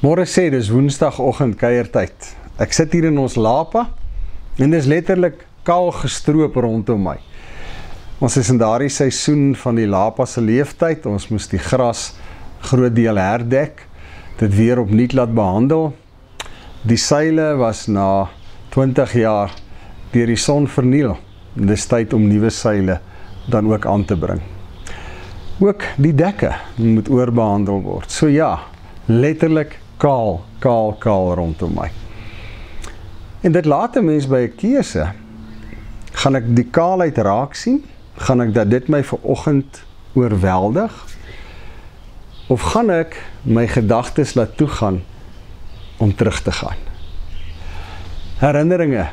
Môre sê, dis woensdagoggend kuiertyd. Ek sit hier in ons lapa en dis letterlik kaal gestroop rondom my. Ons is in daardie seisoen van die lapa se leeftyd. Ons moes die gras groot deel herdek, dit weer opnuut laat behandel. Die seile was na 20 jaar deur die son verniel. Dis tyd om nuwe seile dan ook aan te bring. Ook die dekke moet oorbehandel word. So ja, letterlik kaal rondom my. En dit laat 'n mens by 'n keuse. Gaan ek die kaalheid raak sien? Gaan ek dat dit my vanoggend oorweldig? Of gaan ek my gedagtes laat toegaan om terug te gaan? Herinneringe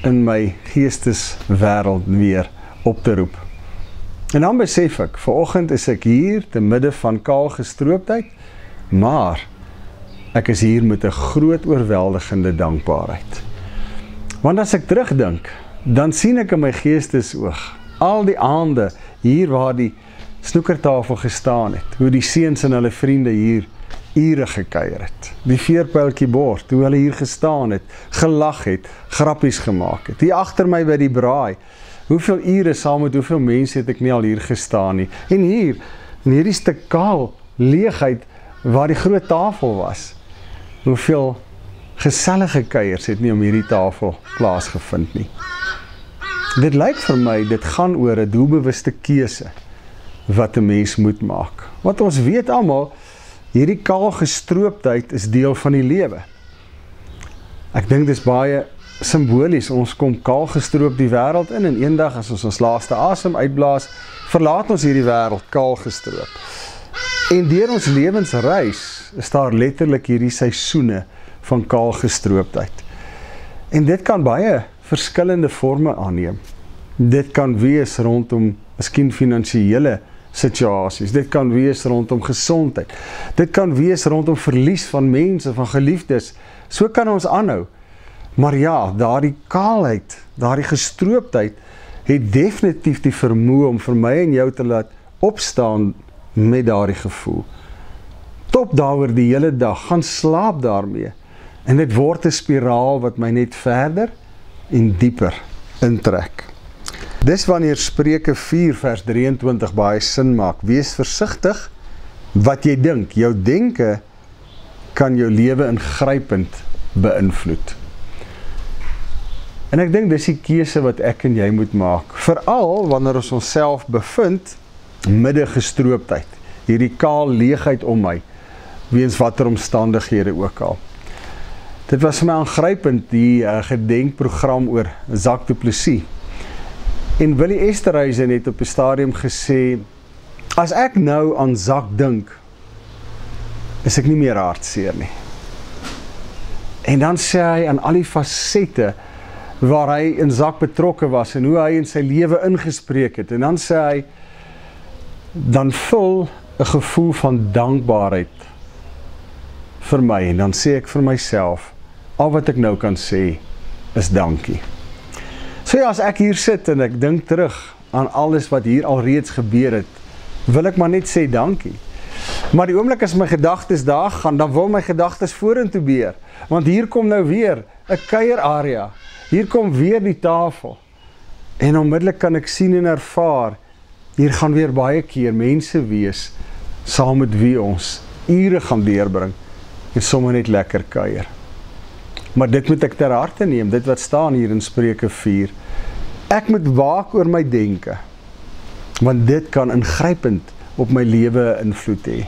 in my geesteswêreld weer op te roep. En dan besef ek, vanoggend is ek hier te midde van kaal gestroopdheid, maar ek is hier met 'n groot oorweldigende dankbaarheid. Want as ek terugdink, dan sien ek in my geestesoog al die aande hier waar die snoekertafel gestaan het, hoe die seuns en hulle vriende hier ure gekuier het. Die veerpyltjie bord, hoe hulle hier gestaan het, gelag het, grappies gemaak het. Hier agter my by die braai, hoeveel ure saam met hoeveel mense het ek nie al hier gestaan nie. En hier, in hierdie stuk kaal leegheid waar die groot tafel was, hoeveel gesellige kuiers het nie om hierdie tafel plaasgevind nie. Dit lyk vir my, dit gaan oor 'n doelbewuste keuse wat 'n mens moet maak. Want ons weet almal, hierdie kaal gestroopdheid is deel van die lewe. Ek dink dis baie simbolies, ons kom kaal gestroop die wêreld in en eendag as ons laaste asem uitblaas, verlaat ons hierdie wêreld kaal gestroop. En deur ons lewensreis is daar letterlik hierdie seisoene van kaal gestroopdheid. En dit kan baie verskillende forme aanneem. Dit kan wees rondom miskien finansiële situasies. Dit kan wees rondom gesondheid. Dit kan wees rondom verlies van mense, van geliefdes. So kan ons aanhou. Maar ja, daardie kaalheid, daardie gestroopdheid het definitief die vermoë om vir my en jou te laat opstaan met daardie gevoel. Top daaroor die hele dag, gaan slaap daarmee. En dit word 'n spiraal wat my net verder en dieper intrek. Dis wanneer Spreuke 4 vers 23 baie sin maak. Wees versigtig wat jy dink. Jou denke kan jou lewe ingrypend beïnvloed. En ek dink dis die keuse wat ek en jy moet maak. Veral wanneer ons onsself bevind midde gestroopdheid. Hierdie kaal leegheid om my, weens watter omstandighede ook al. Dit was vir my aangrypend, die gedenkprogram oor Jacques du Plessis. En Willie Esterhuizen het op 'n stadium gesê, as ek nou aan Jacques dink, is ek nie meer hartseer nie. En dan sê hy aan al die fasette waar hy in Jacques betrokke was en hoe hy in sy lewe ingespreek het. En dan sê hy, dan vul 'n gevoel van dankbaarheid vir my. En dan sê ek vir myself, al wat ek nou kan sê, is dankie. So ja, as ek hier sit en ek dink terug aan alles wat hier alreeds gebeur het, wil ek maar net sê dankie. Maar die oomblik as my gedagtes daar gaan, dan wil my gedagtes vorentoe beer. Want hier kom nou weer 'n kuierarea. Hier kom weer die tafel. En onmiddellik kan ek sien en ervaar, hier gaan weer baie keer mense wees, saam met wie ons ure gaan deurbring, en sommer net lekker kuier. Maar dit moet ek ter harte neem, dit wat staan hier in Spreuke 4. Ek moet waak oor my denke, want dit kan ingrypend op my lewe invloed hê.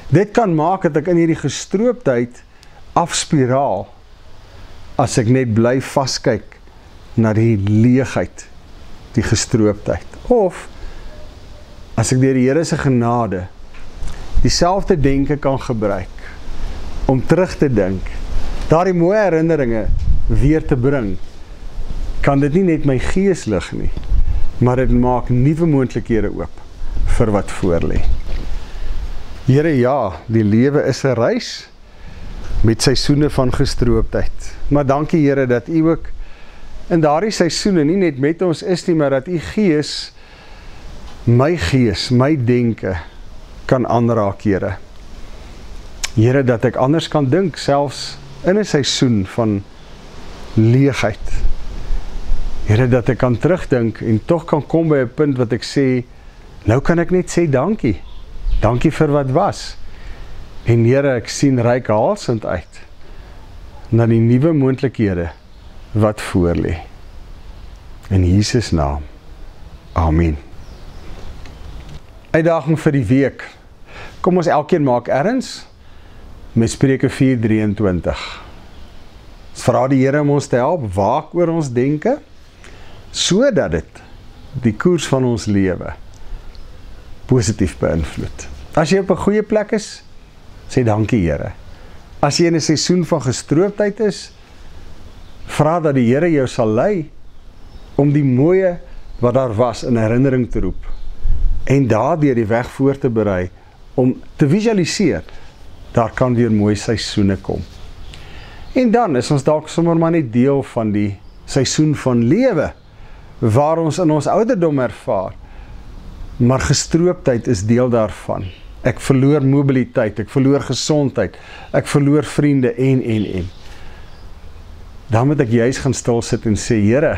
Dit kan maak dat ek in hierdie gestroopdheid afspiraal, as ek net bly vaskyk na die leegheid, die gestroopdheid. Of, as ek deur die Here se genade dieselfde denke kan gebruik, om terug te dink, daardie mooi herinneringe weer te bring, kan dit nie net my gees lig nie, maar dit maak nuwe moontlikhede oop vir wat voor lê. Here, ja, die lewe is 'n reis met seisoene van gestroopdheid. Maar dankie Here dat U ook in daardie seisoene nie net met ons is nie, maar dat U gees, my denke kan aanraak, Here. Here, dat ek anders kan dink, selfs in 'n seisoen van leegheid. Here, dat ek kan terugdink en tog kan kom by 'n punt wat ek sê, nou kan ek net sê dankie. Dankie vir wat was. En Here, ek sien reikhalsend uit na die nuwe moontlikhede wat voor lê. In Jesus naam. Amen. Uitdaging vir die week. Kom ons elkeen maak erns met Spreuke 4:23. Ons vra die Here om ons te help, waak oor ons denke, sodat dit die koers van ons lewe positief beïnvloed. As jy op 'n goeie plek is, sê dankie Here. As jy in 'n seisoen van gestroopdheid is, vra dat die Here jou sal lei om die mooie wat daar was in herinnering te roep en daardeur die weg voor te berei om te visualiseer, daar kan weer mooi seisoene kom. En dan is ons dalk sommer maar net deel van die seisoen van lewe, waar ons in ons ouderdom ervaar, maar gestroopdheid is deel daarvan. Ek verloor mobiliteit, ek verloor gesondheid, ek verloor vriende en. Dan moet ek juist gaan stil sit en sê, Here,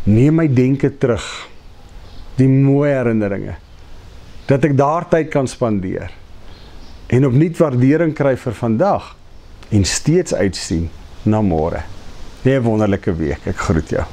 neem my denke terug, die mooie herinneringe, dat ek daar tyd kan spandeer, en opnuut waardering kry vir vandag, en steeds uitsien na môre. 'n wonderlike week, ek groet jou.